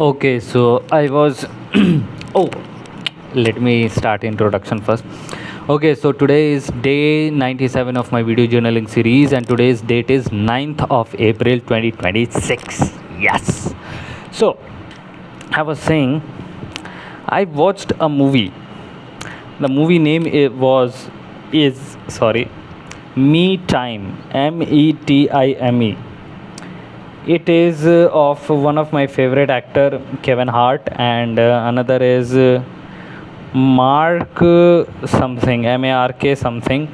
Okay, so I was. Oh, let me start introduction first. Okay, so today is day 97 of my video journaling series, and today's date is 9th of April 2026. Yes. So, I was saying, I watched a movie. The movie name is sorry, Me Time, METIME. It is of one of my favorite actor Kevin Hart, and another is Mark something, MARK something.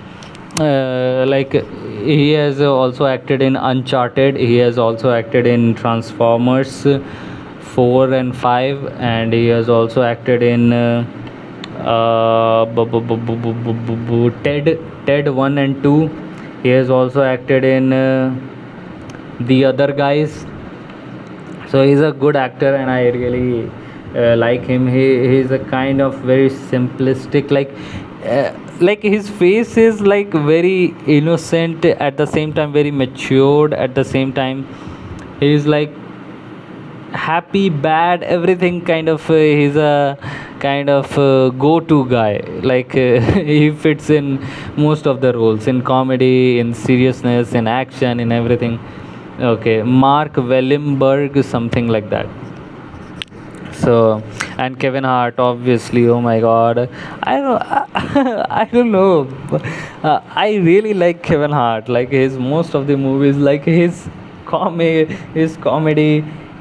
Like he has also acted in Uncharted. He has also acted in Transformers 4 and 5, and he has also acted in Ted 1 and 2. He has also acted in The Other Guys. So he's a good actor, and I really like him. He's a kind of very simplistic, like his face is like very innocent, at the same time very matured, at the same time he's like happy, bad, everything kind of. He's a kind of go-to guy, like he fits in most of the roles, in comedy, in seriousness, in action, in everything. Okay, Mark Wellenberg, something like that. So, and Kevin Hart, obviously. Oh my God, I don't, I don't know. I really like Kevin Hart. Like his most of the movies, like his comedy,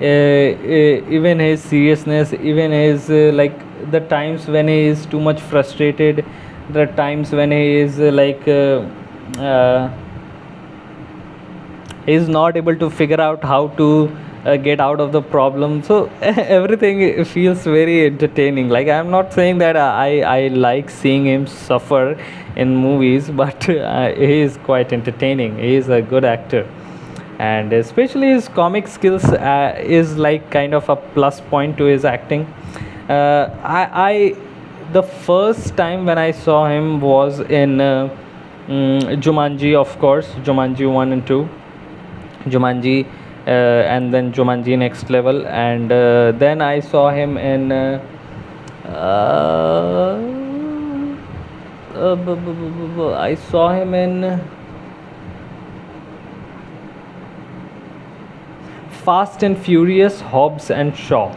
even his seriousness, even his like the times when he is too much frustrated, the times when he is is not able to figure out how to get out of the problem. So everything feels very entertaining. Like I'm not saying that I like seeing him suffer in movies, but he is quite entertaining. He is a good actor, and especially his comic skills is like kind of a plus point to his acting. I The first time when I saw him was in Jumanji, of course, Jumanji 1 and 2. Jumanji, and then Jumanji Next Level, and then I saw him in I saw him in Fast and Furious Hobbs and Shaw.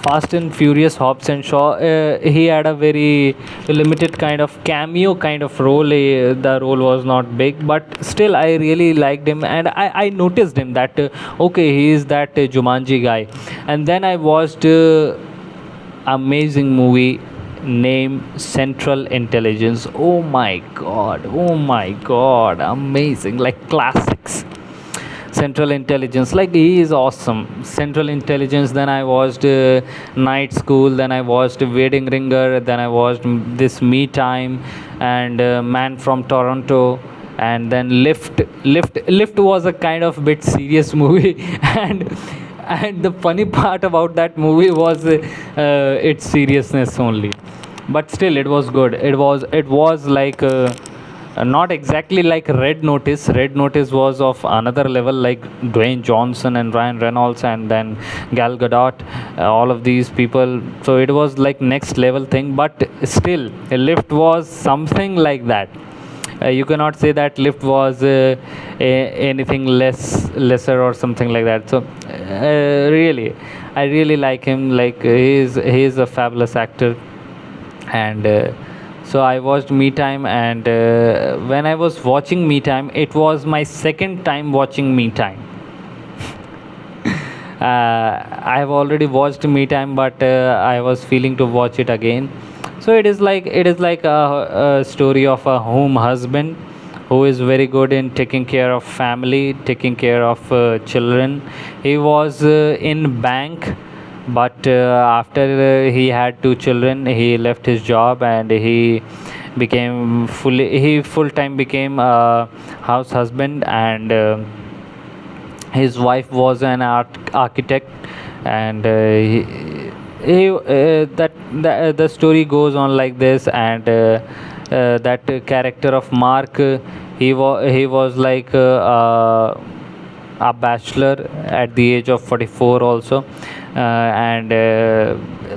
Fast and Furious Hobbs and Shaw. He had a very limited kind of cameo kind of role. The role was not big, but still I really liked him, and I noticed him that okay, he is that Jumanji guy. And then I watched amazing movie named Central Intelligence. Oh my God! Oh my God! Amazing, like classics. Central Intelligence, like he is awesome. Central Intelligence. Then I watched Night School. Then I watched Wedding Ringer. Then I watched this Me Time, and Man from Toronto, and then Lift was a kind of bit serious movie, and the funny part about that movie was its seriousness only, but still it was good. It was like not exactly like Red Notice. Red Notice was of another level, like Dwayne Johnson and Ryan Reynolds, and then Gal Gadot, all of these people. So it was like next level thing, but still Lift was something like that. You cannot say that Lift was anything lesser or something like that. So really, I really like him. Like he is a fabulous actor, and so I watched Me Time, and when I was watching Me Time, it was my second time watching Me Time. I have already watched Me Time, but I was feeling to watch it again. So it is like a story of a home husband who is very good in taking care of family, taking care of children. He was in bank, but after he had two children, he left his job, and he full time became a house husband, and his wife was an architect, and the story goes on like this. And that character of Mark, he was like a bachelor at the age of 44 also. And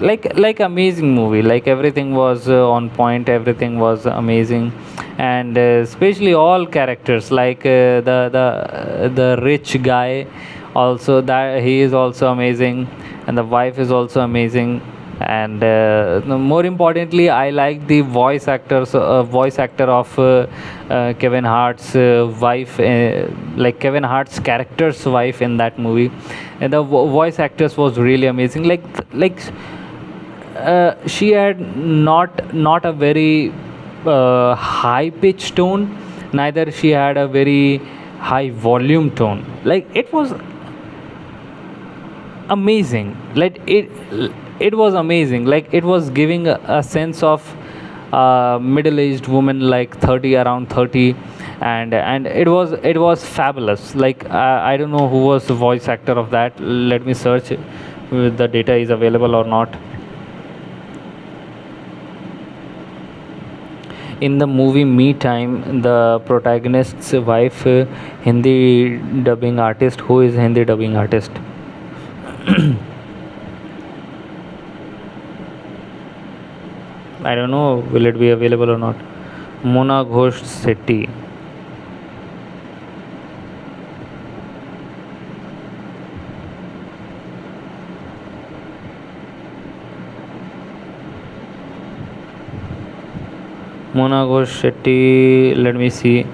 like amazing movie, like everything was on point, everything was amazing. And especially all characters, like the rich guy also, that he is also amazing, and the wife is also amazing. And more importantly, I like the voice actor of Kevin Hart's wife, like Kevin Hart's character's wife in that movie. And the voice actress was really amazing. Like she had not a very high pitched tone, neither she had a very high volume tone. Like it was amazing. Like it was amazing. Like it was giving a sense of middle aged woman, like 30, around 30. And it was fabulous. Like I don't know who was the voice actor of that. Let me search if the data is available or not. In the movie Me Time, the protagonist's wife, Hindi dubbing artist. Who is Hindi dubbing artist? I don't know. Will it be available or not? Mona Ghosh Sethi. Mona Ghosh Shetty. Let me see.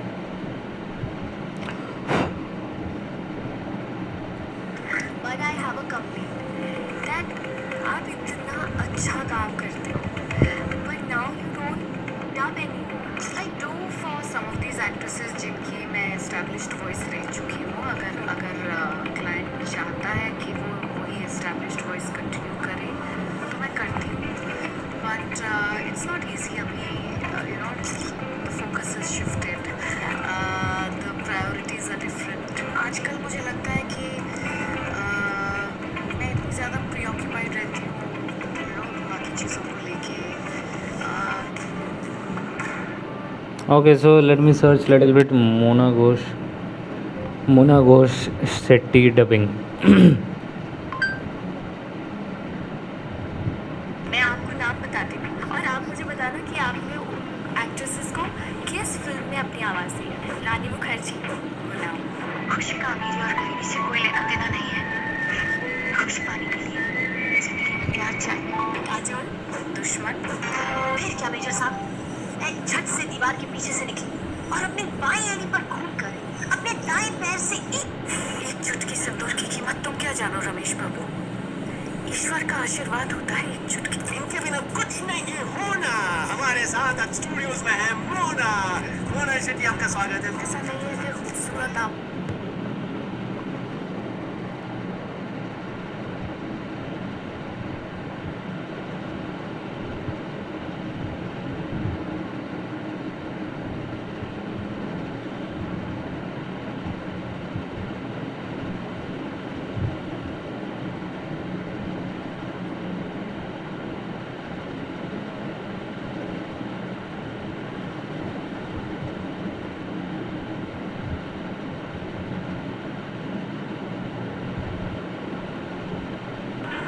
But I have a complaint that आप इतना अच्छा काम करते हो, but now you don't dub anymore. I do for some of these actresses जिनकी मैं established voice रह चुकी हूँ. अगर अगर client चाहता है कि वो वही established voice continue करे, तो मैं करती हूँ. But it's not easy अभी, you know, the focus has shifted. The priorities are different. आजकल मुझे लगता है कि मैं इतनी ज़्यादा preoccupied रहती हूँ, you know, बाकी चीज़ों को लेके. Okay, so let me search little bit. Mona Ghosh Sethi dubbing. मैं आपको नाम बताती हूँ और आप मुझे बताना कि आपने एक्ट्रेसेस को किस फिल्म में अपनी आवाज़ दी है. रानी मुखर्जी, गुलाम, खुश का मेरी और गरीबी से कोई लेना देना नहीं है. खुश पाने के लिए जिंदगी में प्यार चाहिए. काजोल, दुश्मन. फिर क्या मेजर साहब, एक झट से दीवार के पीछे से निकली और अपने बाएं एड़ी पर घूम कर अपने दाएं पैर से एक चुटकी सिंदूर की कीमत तुम क्या जानो रमेश बाबू. ईश्वर का आशीर्वाद होता है एक चुटकी. इनके बिना कुछ नहीं होना. हमारे साथ आज स्टूडियोज में है मोना. मोना शेट्टी, आपका स्वागत है. ऐसा नहीं है कि खूबसूरत आप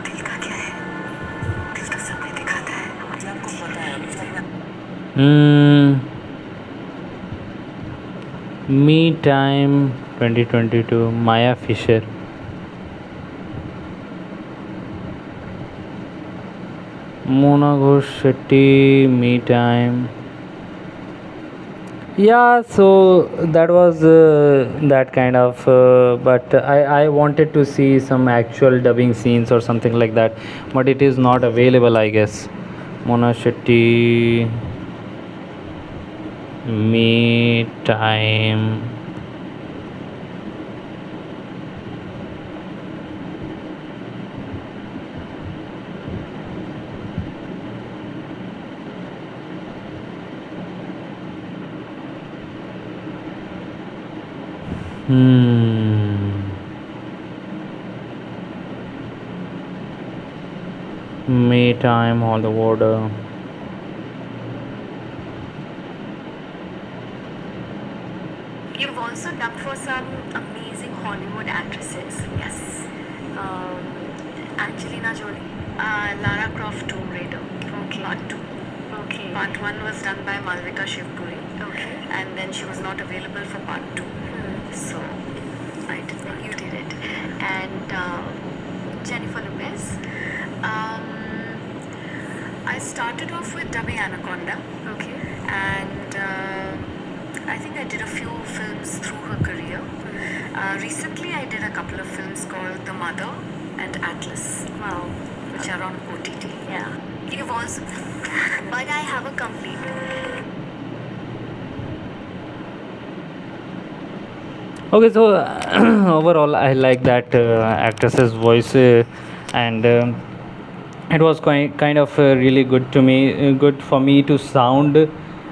दिल का क्या है, दिल तो सपने दिखाता है. मुझे आपको पता है, मुझे अपना Me Time 2022. Maya Fisher. Mona Ghosh Shetty. Me Time. Yeah, so that was that kind of, but I wanted to see some actual dubbing scenes or something like that, but it is not available, I guess. Mona Shetty, Me Time. Me Time, Hollywood. You've also dubbed for some amazing Hollywood actresses. Yes. Angelina Jolie, Lara Croft Tomb Raider. Okay. Part 2. Okay. Part 1 was done by Malvika Shivpuri. Okay. And then she was not available for part 2. So I did not. You did it. And Jennifer Lopez. I started off with dubbing Anaconda. Okay. And I think I did a few films through her career. Recently, I did a couple of films called The Mother and Atlas. Wow. Which are on OTT. Yeah. You've also. But I have a complete. Okay, so overall, I like that actress's voice, and it was kind of really good to me, good for me to sound,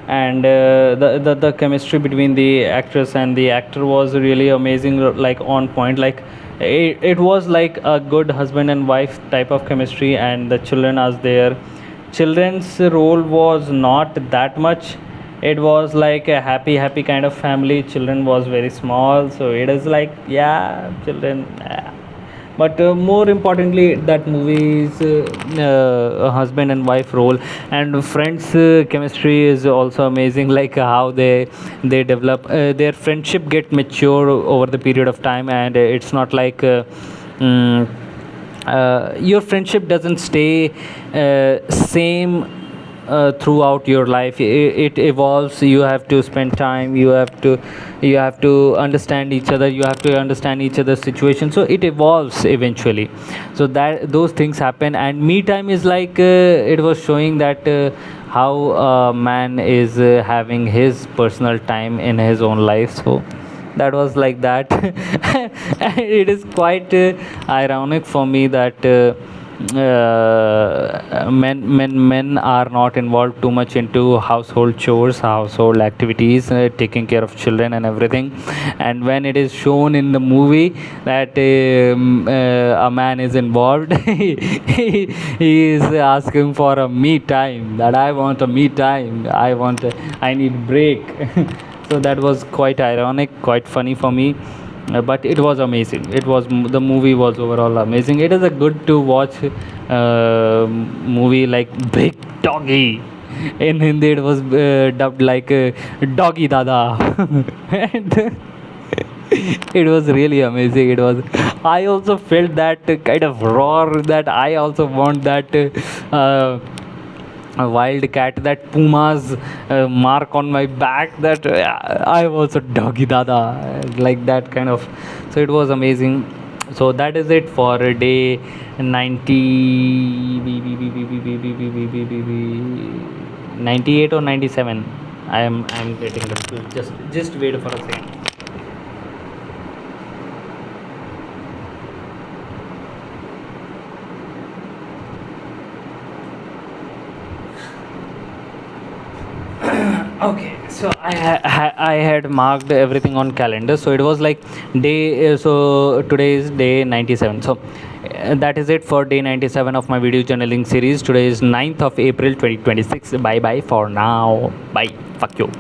and the chemistry between the actress and the actor was really amazing, like on point. Like it was like a good husband and wife type of chemistry, and the children as there. Children's role was not that much. It was like a happy kind of family. Children was very small, so it is like, yeah, children, but more importantly, that movie's a husband and wife role and friends chemistry is also amazing, like how they develop their friendship, get mature over the period of time, and it's not like mm, your friendship doesn't stay same throughout your life. It evolves. You have to spend time, you have to understand each other, you have to understand each other's situation, so it evolves eventually. So that those things happen, and me time is like it was showing that how a man is having his personal time in his own life. So that was like that. And it is quite ironic for me that men are not involved too much into household chores, household activities, taking care of children and everything. And when it is shown in the movie that a man is involved, he is asking for a me time, that I want a me time, I need break. So that was quite ironic, quite funny for me. But it was amazing. The movie was overall amazing. It is a good to watch movie like Big Doggy. In Hindi, it was dubbed like Doggy Dada, and it was really amazing. It was. I also felt that kind of roar, that I also want that. A wild cat, that puma's mark on my back, that I was a doggy dada, like that kind of. So it was amazing. So that is it for day 90, 98 or 97. I am getting the, just wait for a second. Okay, so I had marked everything on calendar, so it was like day so today is day 97. So that is it for day 97 of my video journaling series. Today is 9th of April 2026. Bye bye for now. Bye. Fuck you.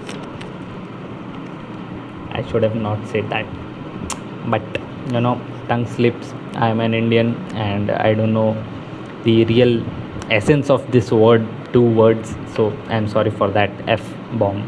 I should have not said that, but tongue slips. I am an Indian and I don't know the real essence of this word, two words, so I'm sorry for that F bomb.